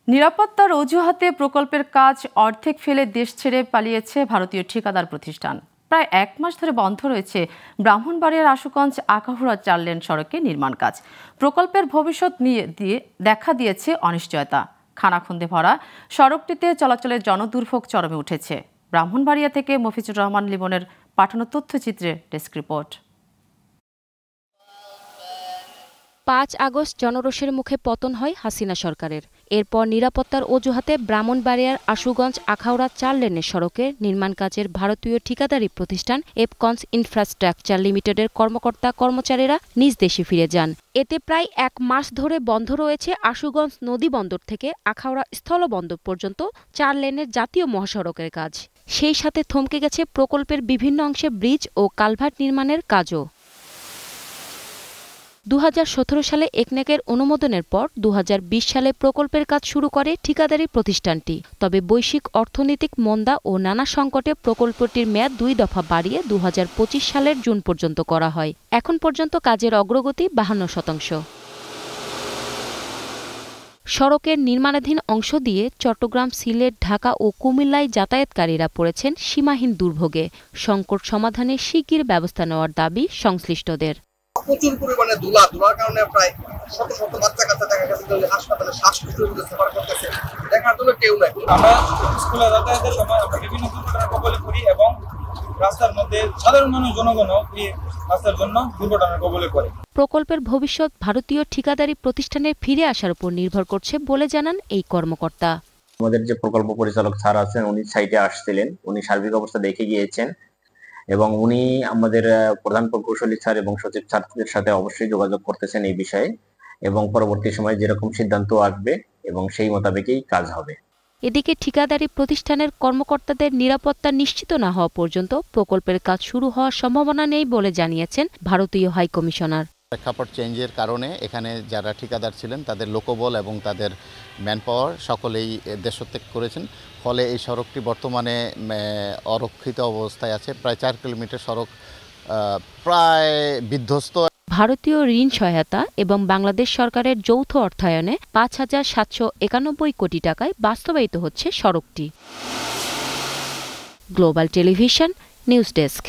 নিরাপত্তার অজুহাতে প্রকল্পের কাজ অর্ধেক ফেলে দেশ ছেড়ে পালিয়েছে ভারতীয় ঠিকাদার প্রতিষ্ঠান। প্রায় এক মাস ধরে বন্ধ রয়েছে ব্রাহ্মণবাড়িয়ার আশুগঞ্জ আখাউড়া 4 লেন সড়কে নির্মাণ কাজ। প্রকল্পের ভবিষ্যৎ নিয়ে দেখা দিয়েছে অনিশ্চয়তা। খানাখন্দে ভরা সড়কটিতে চলাচলের জনদুর্ভোগ চরমে উঠেছে। ব্রাহ্মণবাড়িয়া থেকে মফিজুর রহমান লিমনের পাঠানো তথ্যচিত্রে ডেস্ক রিপোর্ট। 5 আগস্ট জনরোষের মুখে পতন হয় হাসিনা সরকারের। এরপর নিরাপত্তার অজুহাতে ব্রাহ্মণবাড়িয়ার আশুগঞ্জ আখাউড়া 4 লেনের সড়কে নির্মাণ কাজের ভারতীয় ঠিকাদারি প্রতিষ্ঠান এপকনস ইনফ্রাস্ট্রাকচার লিমিটেডের কর্মকর্তা কর্মচারীরা নিজ দেশে ফিরে যান। এতে প্রায় এক মাস ধরে বন্ধ রয়েছে আশুগঞ্জ নদী বন্দর থেকে আখাউড়া স্থলবন্দর পর্যন্ত 4 লেনের জাতীয় মহাসড়কের কাজ। সেই সাথে থমকে গেছে প্রকল্পের বিভিন্ন অংশে ব্রিজ ও কালভার্ট নির্মাণের কাজও। 2017 সালে একনেকের অনুমোদনের পর 2020 সালে প্রকল্পের কাজ শুরু করে ঠিকাদারি প্রতিষ্ঠানটি। তবে বৈশ্বিক অর্থনৈতিক মন্দা ও নানা সংকটে প্রকল্পটির মেয়াদ 2 দফা বাড়িয়ে 2025 সালের জুন পর্যন্ত করা হয়। এখন পর্যন্ত কাজের অগ্রগতি 52%। সড়কের নির্মাণাধীন অংশ দিয়ে চট্টগ্রাম, সিলেট, ঢাকা ও কুমিল্লায় যাতায়াতকারীরা পড়েছেন সীমাহীন দুর্ভোগে। সংকট সমাধানে শিগগির ব্যবস্থা নেওয়ার দাবি সংশ্লিষ্টদের। প্রচুর পরিমাণে ধুলার কারণে প্রায় শত শত বাচ্চা-কাচ্চা দেখা গেছে যে হাসপাতালে শ্বাসকষ্টের মধ্যে সাফার করতেছে। দেখার জন্য কেউ নাই। আমরা স্কুলে যাতায়াতের সময় আমরা বিভিন্ন দুর্ঘটনার কবলে পড়ি এবং রাস্তার মধ্যে সাধারণ মানুষ জনগণও এই রাস্তার জন্য দুর্ঘটনার কবলে পড়ে। প্রকল্পের ভবিষ্যৎ ভারতীয় ঠিকাদারি প্রতিষ্ঠানের ফিরে আসার উপর নির্ভর করছে বলে জানান এই কর্মকর্তা। আমাদের যে প্রকল্প পরিচালক স্যার আছেন উনি সাইটে আসছিলেন, উনি সার্বিক অবস্থা দেখে গিয়েছেন এবং উনি আমাদের প্রধান প্রকৌশলী স্যার এবং সচিব স্যারদের সাথে অবশ্যই যোগাযোগ করতেছেন এই বিষয়ে এবং পরবর্তী সময়ে যেরকম সিদ্ধান্ত আসবে এবং সেই মোতাবেকই কাজ হবে। এদিকে ঠিকাদারি প্রতিষ্ঠানের কর্মকর্তাদের নিরাপত্তা নিশ্চিত না হওয়া পর্যন্ত প্রকল্পের কাজ শুরু হওয়ার সম্ভাবনা নেই বলে জানিয়েছেন ভারতীয় হাইকমিশনার। প্রেক্ষাপট চেঞ্জের কারণে এখানে যারা ঠিকাদার ছিলেন তাদের লোকবল এবং তাদের ম্যানপাওয়ার সকলেই দেশত্যাগ করেছেন। ফলে এই সড়কটি বর্তমানে অরক্ষিত অবস্থায় আছে। প্রায় 4 কিলোমিটার সড়ক প্রায় বিধ্বস্ত। ভারতীয় ঋণ সহায়তা এবং বাংলাদেশ সরকারের যৌথ অর্থায়নে 5,791 কোটি টাকায় বাস্তবায়িত হচ্ছে সড়কটি। Global television news desk.